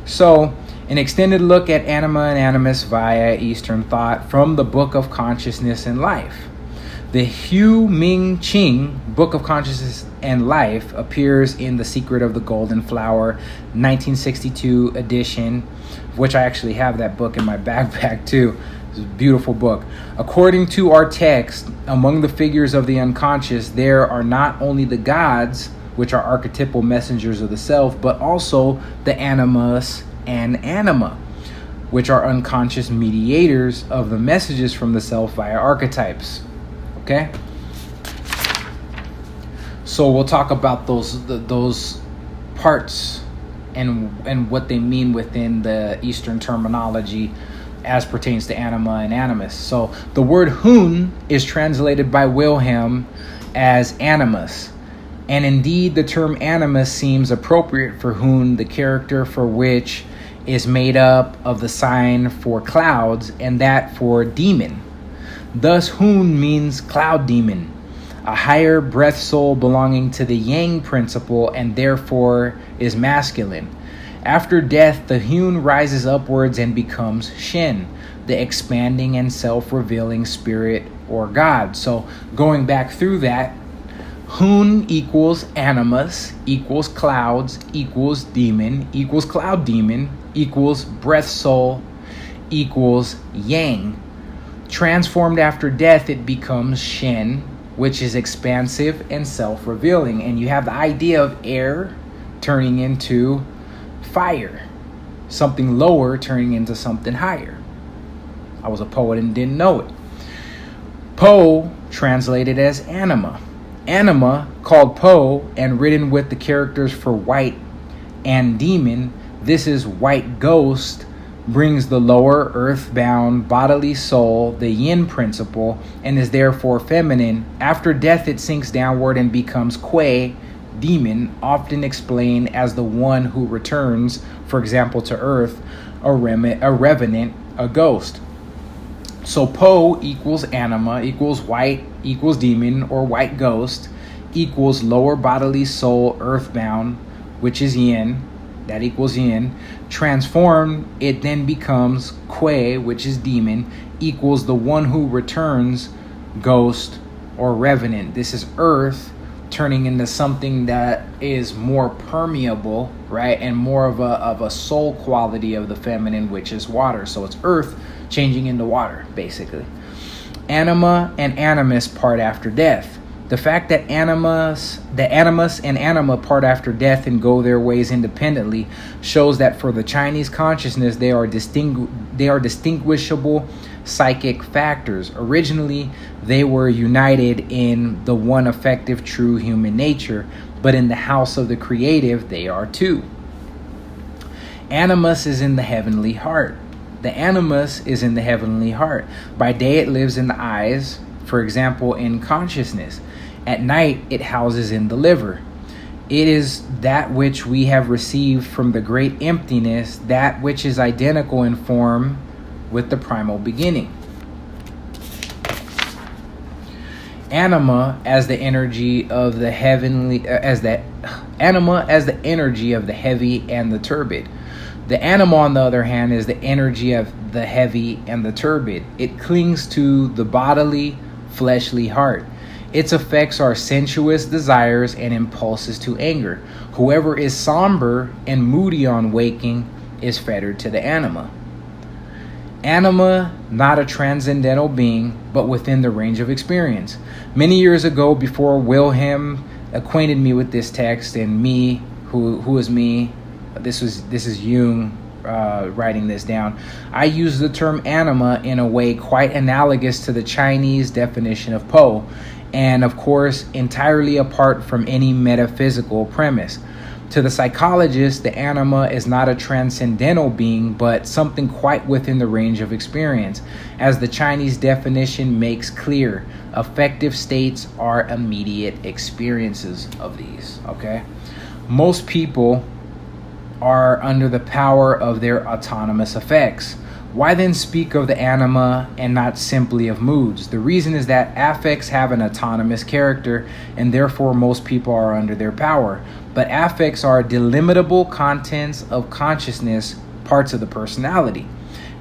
So, an extended look at Anima and Animus via Eastern thought from the Book of Consciousness and Life. The Hu Ming Ching Book of Consciousness and Life appears in The Secret of the Golden Flower, 1962 edition, which I actually have that book in my backpack too. It's a beautiful book. According to our text, among the figures of the unconscious, there are not only the gods, which are archetypal messengers of the self, but also the Animus and Anima, which are unconscious mediators of the messages from the self via archetypes. Okay? So we'll talk about those parts and what they mean within the Eastern terminology as pertains to Anima and Animus. So the word Hun is translated by Wilhelm as animus. And indeed, the term animus seems appropriate for Hun, the character for which is made up of the sign for clouds and that for demon. Thus, Hun means cloud demon, a higher breath soul belonging to the Yang principle and therefore is masculine. After death, the Hun rises upwards and becomes Shen, the expanding and self-revealing spirit or God. So going back through that, Hun equals animus, equals clouds, equals demon, equals cloud demon, equals breath soul, equals Yang. Transformed after death, it becomes Shen, which is expansive and self-revealing. And you have the idea of air turning into fire, something lower turning into something higher. I was a poet and didn't know it. Po translated as anima. Anima, called Po and written with the characters for white and demon, this is white ghost, brings the lower earthbound bodily soul, the yin principle, and is therefore feminine. After death, it sinks downward and becomes Kuei, demon, often explained as the one who returns, for example, to earth, a revenant, a ghost. So Po equals anima, equals white, equals demon or white ghost, equals lower bodily soul, earthbound, which is yin, that equals yin. Transformed, it then becomes Kuei, which is demon, equals the one who returns, ghost or revenant. This is earth turning into something that is more permeable, right? And more of a soul quality of the feminine, which is water. So it's earth changing into water, basically. Anima and Animus part after death. The fact that the Animus and Anima part after death and go their ways independently shows that for the Chinese consciousness, they are distinguishable psychic factors. Originally, they were united in the one effective true human nature, but in the house of the creative, they are two. Animus is in the heavenly heart. The Animus is in the heavenly heart. By day, it lives in the eyes, for example, in consciousness. At night, it houses in the liver. It is that which we have received from the great emptiness, that which is identical in form with the primal beginning. Anima as the energy of the heavenly, Anima as the energy of the heavy and the turbid. The anima, on the other hand, is the energy of the heavy and the turbid. It clings to the bodily, fleshly heart. Its effects are sensuous desires and impulses to anger. Whoever is somber and moody on waking is fettered to the anima. Anima, not a transcendental being, but within the range of experience. Many years ago, before Wilhelm acquainted me with this text, and me, who is me, this is Jung writing this down, I used the term anima in a way quite analogous to the Chinese definition of Po, and of course entirely apart from any metaphysical premise. To the psychologist, the anima is not a transcendental being, but something quite within the range of experience. As the Chinese definition makes clear, affective states are immediate experiences of these, okay? Most people are under the power of their autonomous effects. Why then speak of the anima and not simply of moods? The reason is that affects have an autonomous character, and therefore most people are under their power. But affects are delimitable contents of consciousness, parts of the personality.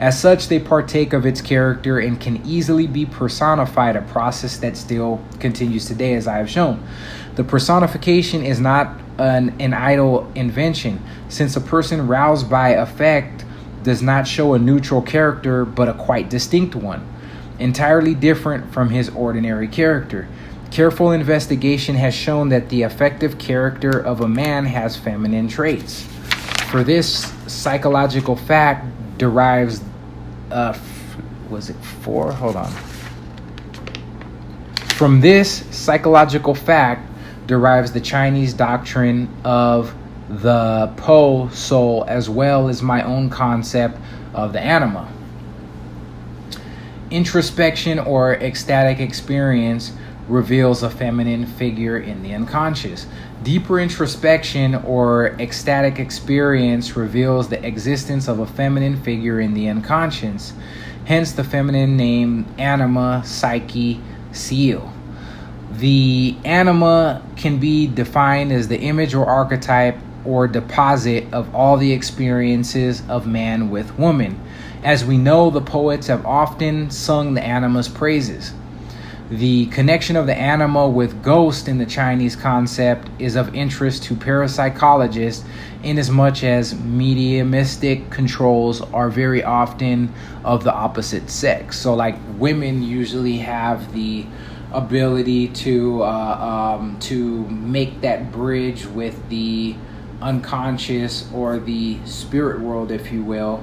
As such, they partake of its character and can easily be personified, a process that still continues today, as I have shown. The personification is not an idle invention, since a person roused by affect does not show a neutral character, but a quite distinct one, entirely different from his ordinary character. Careful investigation has shown that the affective character of a man has feminine traits. For this psychological fact derives, From this psychological fact derives the Chinese doctrine of the Po soul, as well as my own concept of the anima. Introspection or ecstatic experience reveals a feminine figure in the unconscious. Deeper introspection or ecstatic experience reveals the existence of a feminine figure in the unconscious. Hence the feminine name anima, psyche, seal. The anima can be defined as the image or archetype or deposit of all the experiences of man with woman. As we know, the poets have often sung the anima's praises. The connection of the anima with ghost in the Chinese concept is of interest to parapsychologists, inasmuch as mediumistic controls are very often of the opposite sex. So like women usually have the ability to make that bridge with the unconscious or the spirit world, if you will,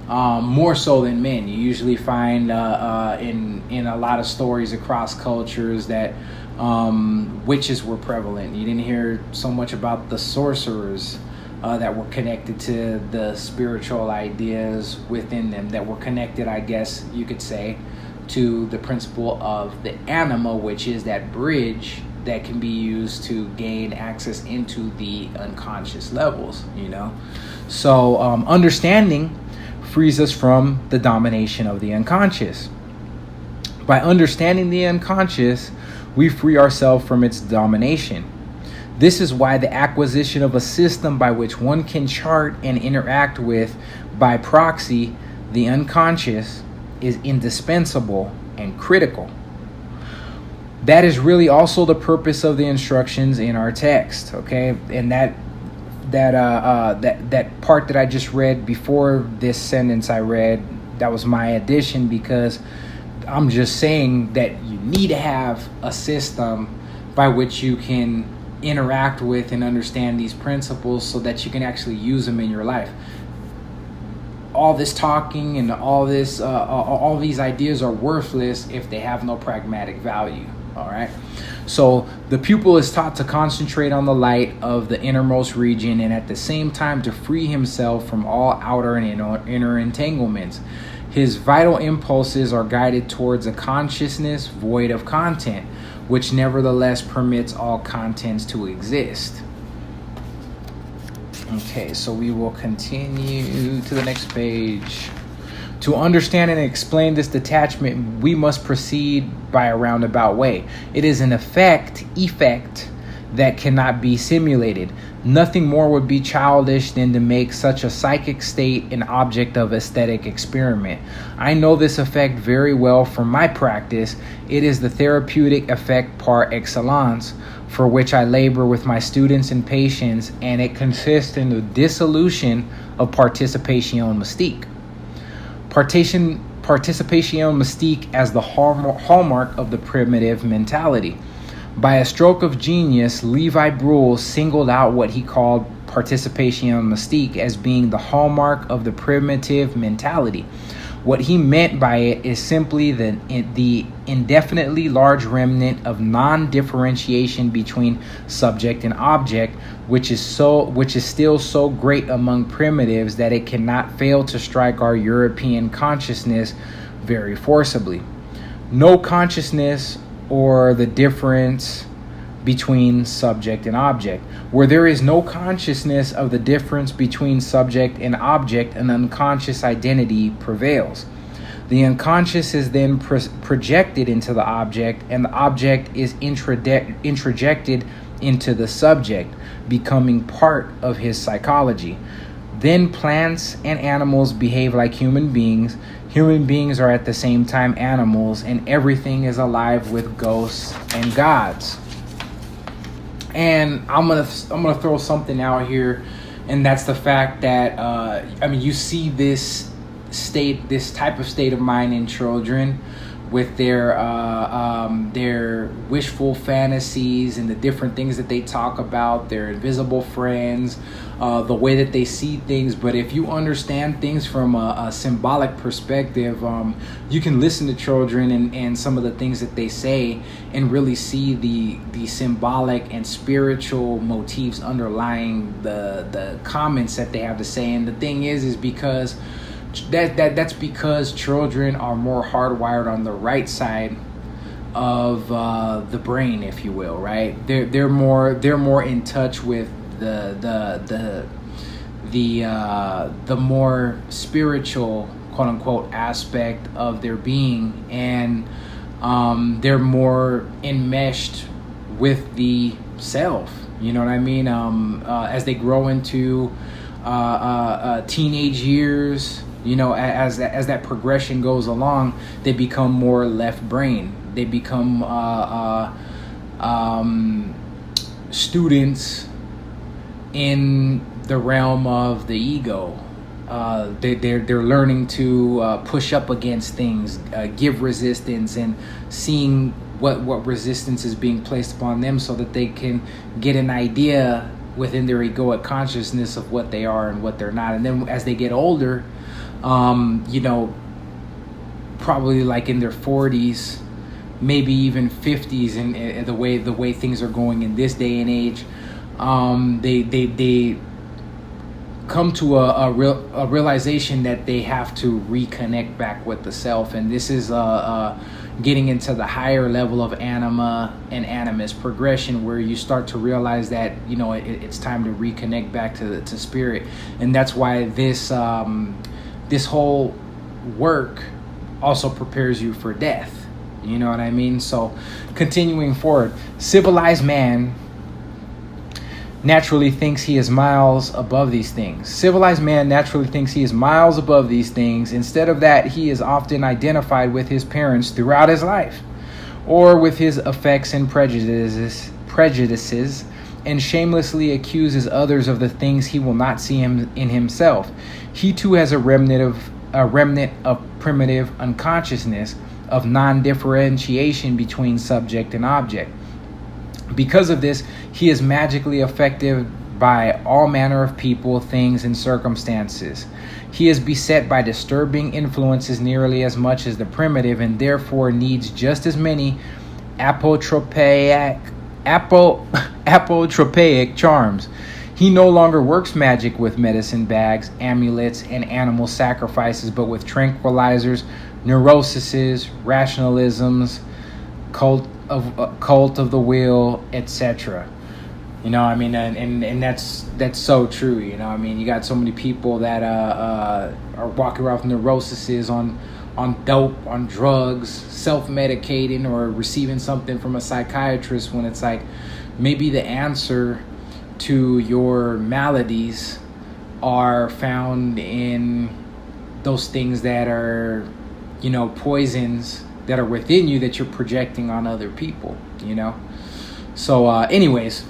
more so than men. You usually find in a lot of stories across cultures that witches were prevalent. You didn't hear so much about the sorcerers that were connected to the spiritual ideas within them, that were connected, I guess you could say, to the principle of the anima, which is that bridge that can be used to gain access into the unconscious levels, you know. So understanding frees us from the domination of the unconscious. By understanding the unconscious, we free ourselves from its domination. This is why the acquisition of a system by which one can chart and interact with, by proxy, the unconscious is indispensable and critical. That is really also the purpose of the instructions in our text, okay? And that part that I just read before this sentence I read, that was my addition, because I'm just saying that you need to have a system by which you can interact with and understand these principles so that you can actually use them in your life. All this talking and all these ideas are worthless if they have no pragmatic value. All right. So the pupil is taught to concentrate on the light of the innermost region, and at the same time to free himself from all outer and inner entanglements. His vital impulses are guided towards a consciousness void of content, which nevertheless permits all contents to exist. Okay, so we will continue to the next page. To understand and explain this detachment, we must proceed by a roundabout way. It is an effect that cannot be simulated. Nothing more would be childish than to make such a psychic state an object of aesthetic experiment. I know this effect very well from my practice. It is the therapeutic effect par excellence, for which I labor with my students and patients, and it consists in the dissolution of participation mystique. Participation mystique as the hallmark of the primitive mentality. By a stroke of genius, Levi Bruhl singled out what he called participation mystique as being the hallmark of the primitive mentality. What he meant by it is simply the indefinitely large remnant of non-differentiation between subject and object, which is still so great among primitives that it cannot fail to strike our European consciousness very forcibly. No consciousness or the difference between subject and object. Where there is no consciousness of the difference between subject and object, an unconscious identity prevails. The unconscious is then projected into the object, and the object is introjected into the subject, becoming part of his psychology. Then plants and animals behave like human beings. Human beings are at the same time animals, and everything is alive with ghosts and gods. And I'm gonna throw something out here, and that's the fact that you see this type of state of mind in children with their wishful fantasies and the different things that they talk about, their invisible friends, the way that they see things. But if you understand things from a symbolic perspective, you can listen to children and some of the things that they say and really see the symbolic and spiritual motifs underlying the comments that they have to say. And the thing is because that's because children are more hardwired on the right side of the brain, if you will, right? They're more in touch with the more spiritual, quote unquote, aspect of their being, and they're more enmeshed with the self. You know what I mean? As they grow into teenage years, you know, as that progression goes along, they become more left brain. They become students in the realm of the ego. They're learning to push up against things, give resistance, and seeing what resistance is being placed upon them, so that they can get an idea within their egoic consciousness of what they are and what they're not. And then as they get older, probably like in their 40s, maybe even 50s, and the way things are going in this day and age, they come to a realization that they have to reconnect back with the self. And this is getting into the higher level of Anima and Animus progression, where you start to realize that, you know, it's time to reconnect back to spirit. And that's why this whole work also prepares you for death. You know what I mean? So continuing forward, civilized man naturally thinks he is miles above these things. Civilized man naturally thinks he is miles above these things. Instead of that, he is often identified with his parents throughout his life, or with his effects and prejudices, and shamelessly accuses others of the things he will not see in himself. He too has a remnant of primitive unconsciousness, of non-differentiation between subject and object. Because of this, he is magically affected by all manner of people, things, and circumstances. He is beset by disturbing influences nearly as much as the primitive, and therefore needs just as many apotropaic charms. He no longer works magic with medicine bags, amulets, and animal sacrifices, but with tranquilizers, neuroses, rationalisms, cult of the will, etc. You know, I mean, and that's so true. You know, I mean, you got so many people that are walking around with neuroses on dope, on drugs, self-medicating, or receiving something from a psychiatrist, when it's like maybe the answer to your maladies are found in those things that are, you know, poisons that are within you that you're projecting on other people, you know? So anyways,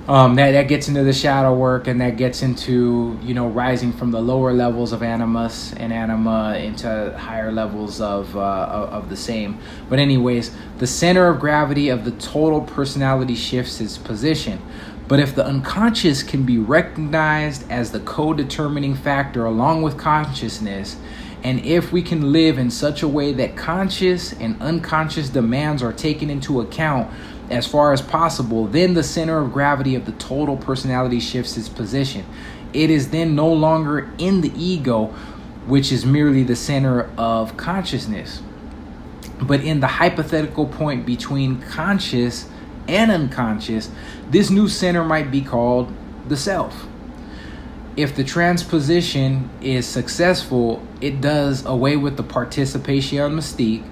that gets into the shadow work, and that gets into, you know, rising from the lower levels of Animus and Anima into higher levels of the same. But anyways, the center of gravity of the total personality shifts its position. But if the unconscious can be recognized as the co-determining factor along with consciousness, and if we can live in such a way that conscious and unconscious demands are taken into account as far as possible, then the center of gravity of the total personality shifts its position. It is then no longer in the ego, which is merely the center of consciousness, but in the hypothetical point between conscious and unconscious, this new center might be called the self. If the transposition is successful, it does away with the participation mystique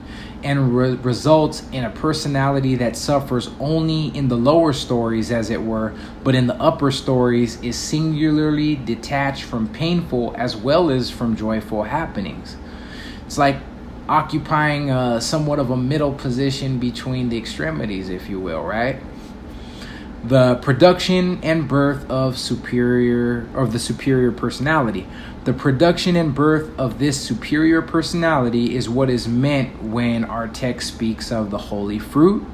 and results in a personality that suffers only in the lower stories, as it were, but in the upper stories is singularly detached from painful as well as from joyful happenings. It's like occupying somewhat of a middle position between the extremities, if you will, right? The production and birth of the superior personality. The production and birth of this superior personality is what is meant when our text speaks of the holy fruit,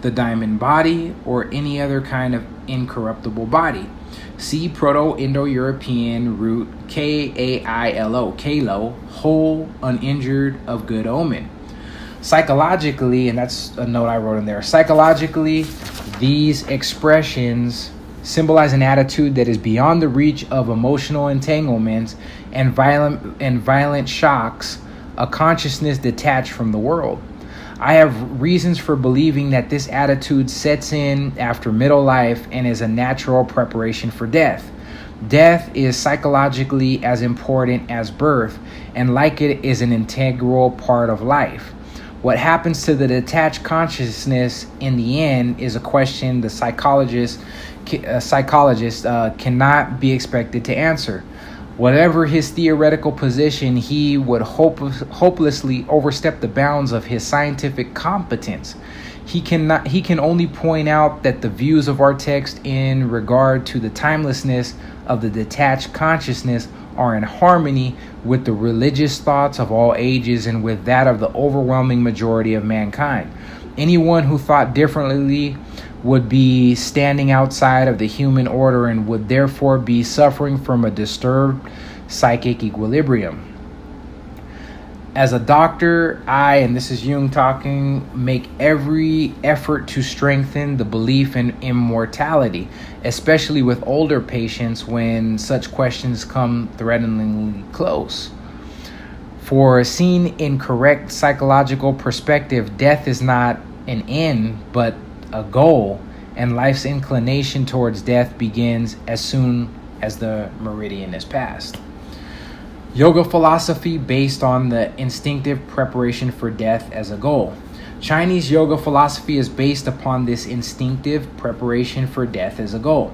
the diamond body, or any other kind of incorruptible body. See Proto-Indo-European root Kailo, Kalo, whole, uninjured, of good omen. Psychologically, and that's a note I wrote in there, psychologically, these expressions symbolize an attitude that is beyond the reach of emotional entanglements and violent shocks, a consciousness detached from the world. I have reasons for believing that this attitude sets in after middle life and is a natural preparation for death. Death is psychologically as important as birth, and like it is an integral part of life. What happens to the detached consciousness in the end is a question the psychologist cannot be expected to answer. Whatever his theoretical position, he would hopelessly overstep the bounds of his scientific competence. He can only point out that the views of our text in regard to the timelessness of the detached consciousness are in harmony with the religious thoughts of all ages and with that of the overwhelming majority of mankind. Anyone who thought differently would be standing outside of the human order and would therefore be suffering from a disturbed psychic equilibrium. As a doctor, and this is Jung talking, make every effort to strengthen the belief in immortality, especially with older patients when such questions come threateningly close. For seen in correct psychological perspective, death is not an end, but a goal, and life's inclination towards death begins as soon as the meridian is passed. Yoga philosophy based on the instinctive preparation for death as a goal. Chinese yoga philosophy is based upon this instinctive preparation for death as a goal.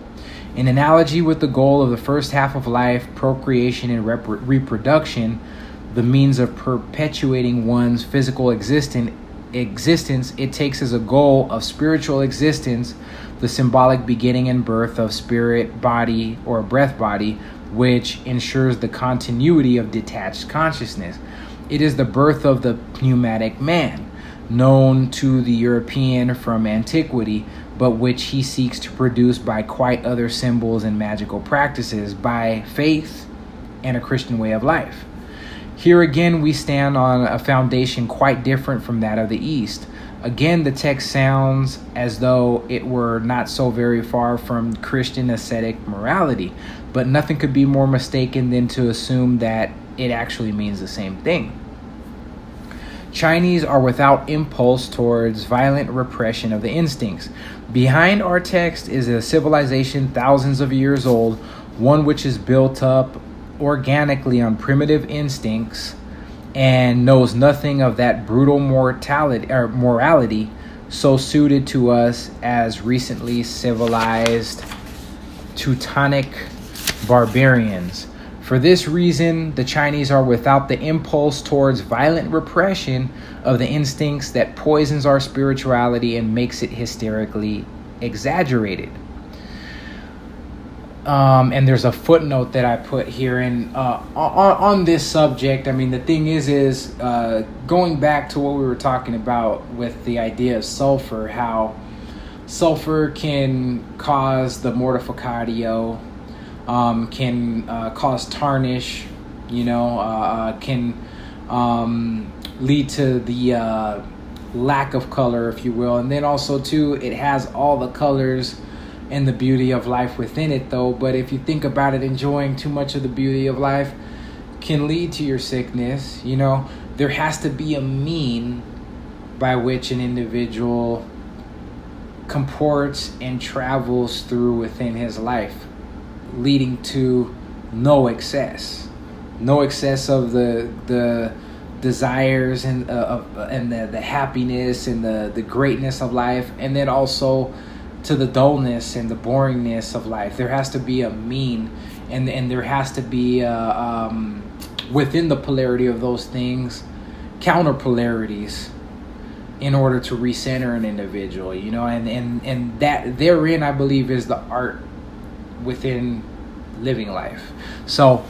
In analogy with the goal of the first half of life, procreation and reproduction, the means of perpetuating one's physical existence, it takes as a goal of spiritual existence the symbolic beginning and birth of spirit body or breath body, which ensures the continuity of detached consciousness. It is the birth of the pneumatic man, known to the European from antiquity, but which he seeks to produce by quite other symbols and magical practices, by faith and a Christian way of life. Here again, we stand on a foundation quite different from that of the East. Again, the text sounds as though it were not so very far from Christian ascetic morality, but nothing could be more mistaken than to assume that it actually means the same thing. Chinese are without impulse towards violent repression of the instincts. Behind our text is a civilization thousands of years old, one which is built up organically on primitive instincts and knows nothing of that brutal morality so suited to us as recently civilized Teutonic barbarians. For this reason, the Chinese are without the impulse towards violent repression of the instincts that poisons our spirituality and makes it hysterically exaggerated. And there's a footnote that I put here in on this subject. I mean, the thing is going back to what we were talking about with the idea of sulfur, how sulfur can cause the mortificatio, can cause tarnish, can lead to the lack of color, if you will. And then also, too, it has all the colors and the beauty of life within it, though. But if you think about it, enjoying too much of the beauty of life can lead to your sickness. There has to be a mean by which an individual comports and travels through within his life, leading to no excess of the desires and the happiness and the greatness of life, and then also to the dullness and the boringness of life. There has to be a mean, and there has to be within the polarity of those things, counter polarities, in order to recenter an individual, and that therein, I believe, is the art within living life. So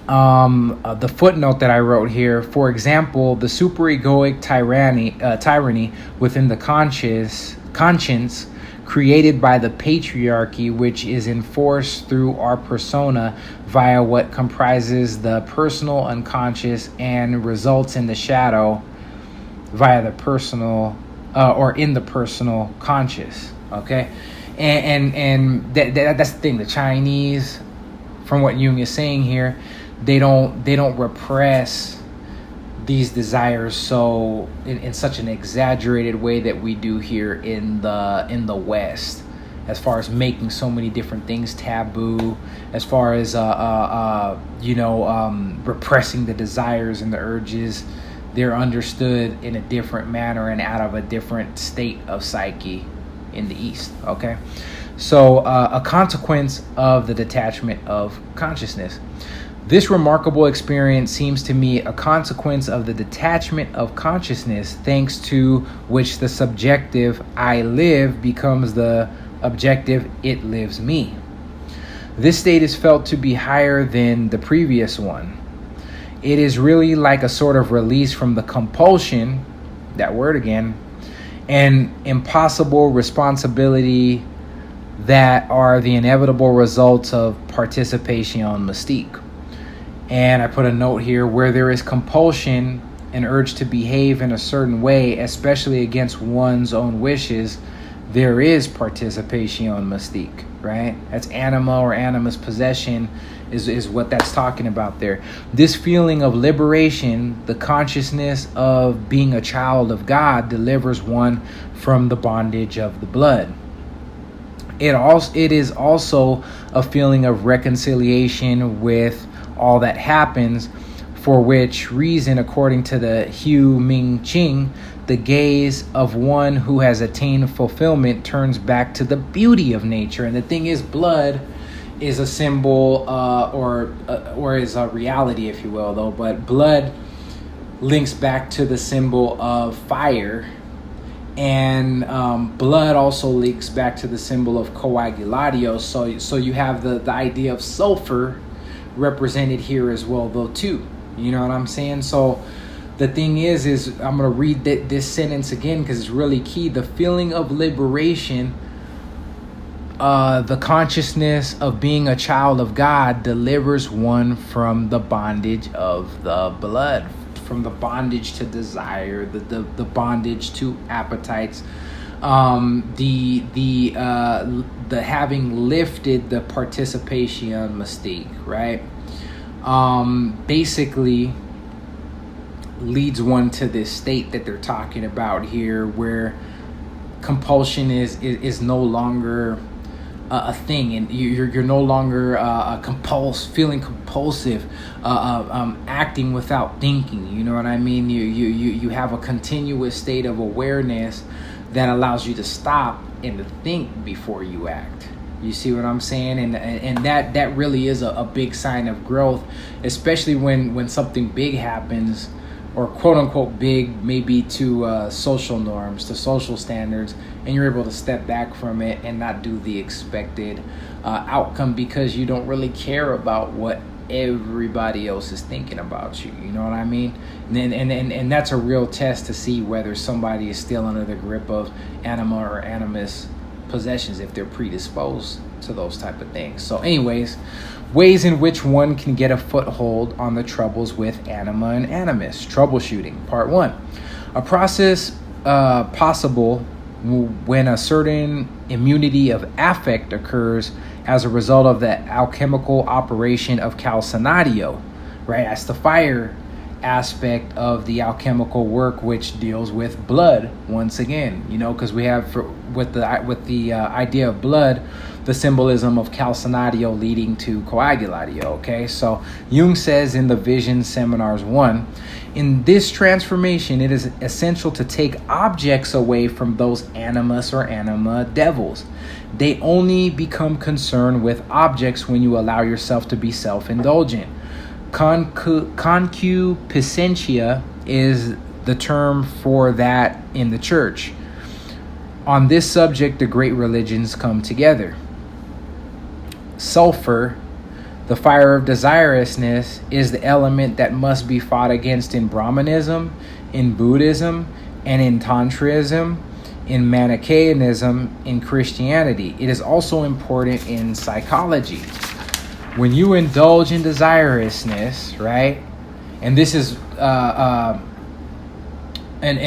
the footnote that I wrote here, for example, the superegoic tyranny within the conscience created by the patriarchy, which is enforced through our persona via what comprises the personal unconscious and results in the shadow via the personal or in the personal conscious. Okay, and that's the thing. The Chinese, from what Jung is saying here, they don't repress these desires so in such an exaggerated way that we do here in the West, as far as making so many different things taboo, as far as repressing the desires and the urges. They're understood in a different manner and out of a different state of psyche in the East. Okay, so a consequence of the detachment of consciousness. This remarkable experience seems to me a consequence of the detachment of consciousness, thanks to which the subjective I live becomes the objective it lives me. This state is felt to be higher than the previous one. It is really like a sort of release from the compulsion, that word again, and impossible responsibility that are the inevitable results of participation mystique. And I put a note here, where there is compulsion and urge to behave in a certain way, especially against one's own wishes, there is participation mystique, right? That's anima or animus possession is what that's talking about there. This feeling of liberation, the consciousness of being a child of God, delivers one from the bondage of the blood. It is also a feeling of reconciliation with all that happens, for which reason, according to the Hu Ming Ching, the gaze of one who has attained fulfillment turns back to the beauty of nature. And the thing is, blood is a symbol or is a reality, if you will, though. But blood links back to the symbol of fire, and blood also links back to the symbol of coagulatio. So you have the idea of sulfur represented here as well, though, too. You know what I'm saying? So the thing is I'm going to read this sentence again because it's really key. The feeling of liberation, the consciousness of being a child of God, delivers one from the bondage of the blood, from the bondage to desire, the bondage to appetites, the having lifted the participation mystique, right? Basically leads one to this state that they're talking about here, where compulsion is no longer a thing, and you're no longer feeling compulsive, acting without thinking. You know what I mean? You have a continuous state of awareness that allows you to stop and to think before you act. You see what I'm saying? And that really is a big sign of growth, especially when something big happens, or quote unquote big, maybe to social norms, to social standards, and you're able to step back from it and not do the expected outcome because you don't really care about what everybody else is thinking about you. You know what I mean? And that's a real test to see whether somebody is still under the grip of anima or animus possessions, if they're predisposed to those type of things. So anyways, ways in which one can get a foothold on the troubles with anima and animus. Troubleshooting, part 1. A process possible when a certain immunity of affect occurs as a result of the alchemical operation of calcinatio, right? That's the fire aspect of the alchemical work, which deals with blood once again, because we have with the idea of blood, the symbolism of calcinatio leading to coagulatio. Okay, so Jung says in the Vision Seminars 1, in this transformation, it is essential to take objects away from those animus or anima devils. They only become concerned with objects when you allow yourself to be self-indulgent. Concupiscentia is the term for that in the church. On this subject, the great religions come together. Sulfur, the fire of desirousness, is the element that must be fought against in Brahmanism, in Buddhism, and in Tantrism, in Manichaeism, in Christianity. It is also important in psychology. When you indulge in desirousness, right? And this is an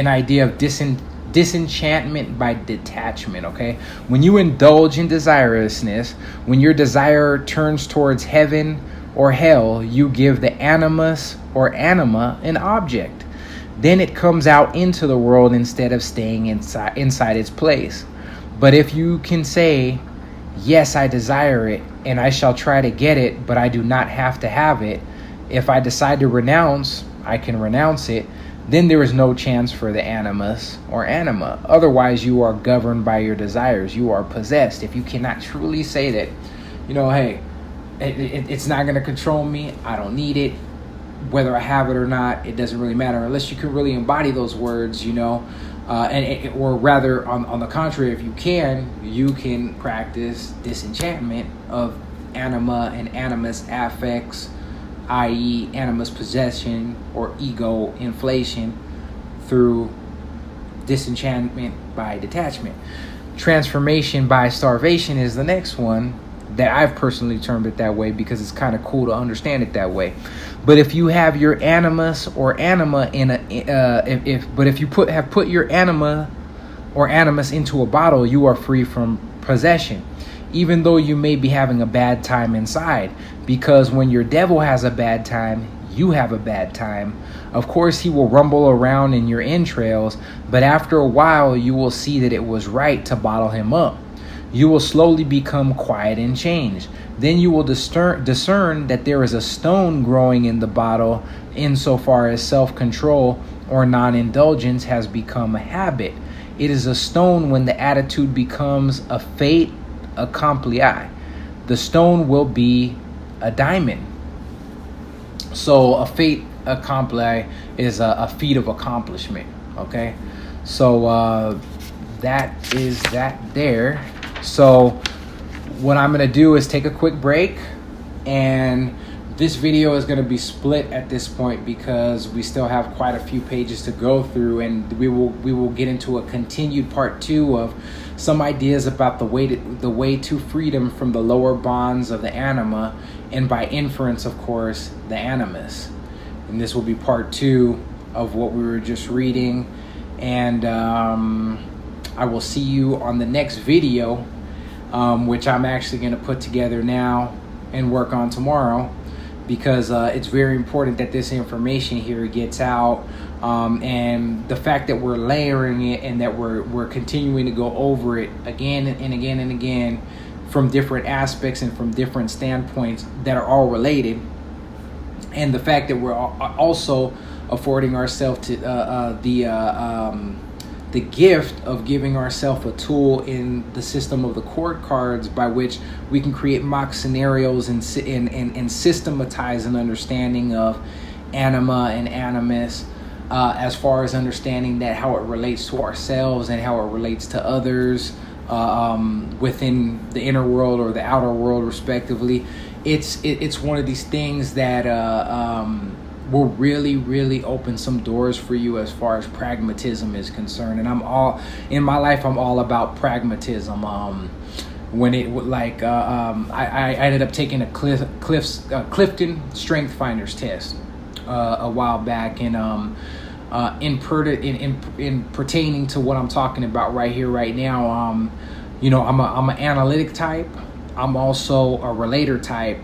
idea of disenchantment by detachment, okay? When you indulge in desirousness, when your desire turns towards heaven or hell, you give the animus or anima an object. Then it comes out into the world instead of staying inside its place. But if you can say, yes, I desire it, and I shall try to get it, but I do not have to have it. If I decide to renounce, I can renounce it. Then there is no chance for the animus or anima. Otherwise, you are governed by your desires. You are possessed. If you cannot truly say that, hey, it's not going to control me. I don't need it. Whether I have it or not, it doesn't really matter unless you can really embody those words, or rather, on the contrary, if you can practice disenchantment of anima and animus affects, i.e. animus possession or ego inflation, through disenchantment by detachment. Transformation by starvation is the next one that I've personally termed it that way because it's kind of cool to understand it that way. But if you have your animus or anima in if you put your anima or animus into a bottle, you are free from possession, even though you may be having a bad time inside. Because when your devil has a bad time, you have a bad time. Of course, he will rumble around in your entrails, but after a while, you will see that it was right to bottle him up. You will slowly become quiet and change. Then you will discern that there is a stone growing in the bottle, insofar as self-control or non-indulgence has become a habit. It is a stone when the attitude becomes a fait accompli. The stone will be a diamond. So a fait accompli is a feat of accomplishment. Okay, so that is that there. So what I'm going to do is take a quick break, and this video is going to be split at this point because we still have quite a few pages to go through, and we will get into a continued part 2 of some ideas about the way to freedom from the lower bonds of the anima, and by inference, of course, the animus. And this will be part 2 of what we were just reading, and I will see you on the next video, which I'm actually going to put together now and work on tomorrow, because it's very important that this information here gets out, and the fact that we're layering it and that we're continuing to go over it again and again and again from different aspects and from different standpoints that are all related, and the fact that we're also affording ourselves to the gift of giving ourselves a tool in the system of the court cards by which we can create mock scenarios and systematize an understanding of anima and animus, as far as understanding that how it relates to ourselves and how it relates to others within the inner world or the outer world, respectively. It's one of these things that will really open some doors for you as far as pragmatism is concerned. And I'm all about pragmatism. When it I ended up taking a Clifton Strength Finders test a while back, and in pertaining to what I'm talking about right here, right now, I'm an analytic type. I'm also a relator type,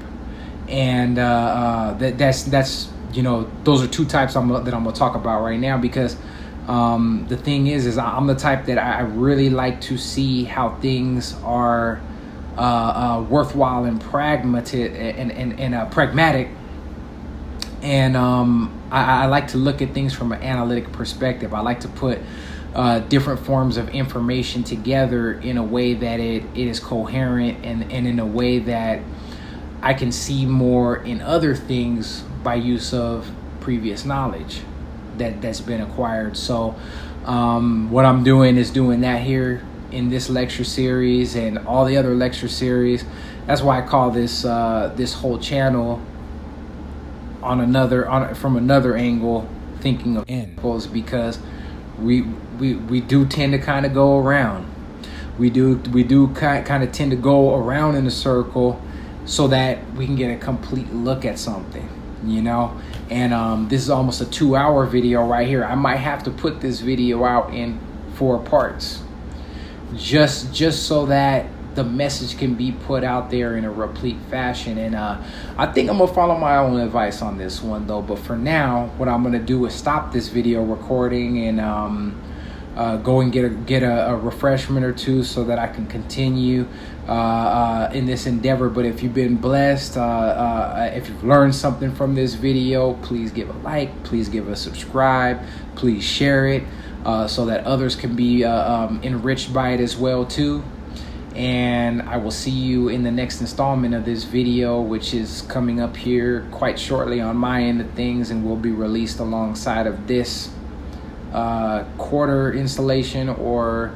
and that's those are two types that I'm gonna talk about right now, because the thing is I'm the type that I really like to see how things are worthwhile and pragmatic, and I like to look at things from an analytic perspective. I like to put different forms of information together in a way that it is coherent, and in a way that I can see more in other things by use of previous knowledge that's been acquired. So what I'm doing is doing that here in this lecture series and all the other lecture series. That's why I call this this whole channel from another angle, thinking of angles, because we do tend to kind of go around. We do kind of tend to go around in a circle so that we can get a complete look at something, and this is almost a 2-hour video right here. I might have to put this video out in 4 parts, just so that the message can be put out there in a replete fashion. And I think I'm gonna follow my own advice on this one though. But for now, what I'm gonna do is stop this video recording and go and get a refreshment or two, so that I can continue in this endeavor. But if you've been blessed, if you've learned something from this video, please give a like, please give a subscribe, please share it, so that others can be enriched by it as well too. And I will see you in the next installment of this video, which is coming up here quite shortly on my end of things, and will be released alongside of this quarter installation, or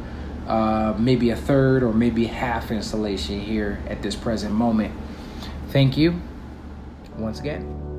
maybe a third or maybe half installation here at this present moment. Thank you once again.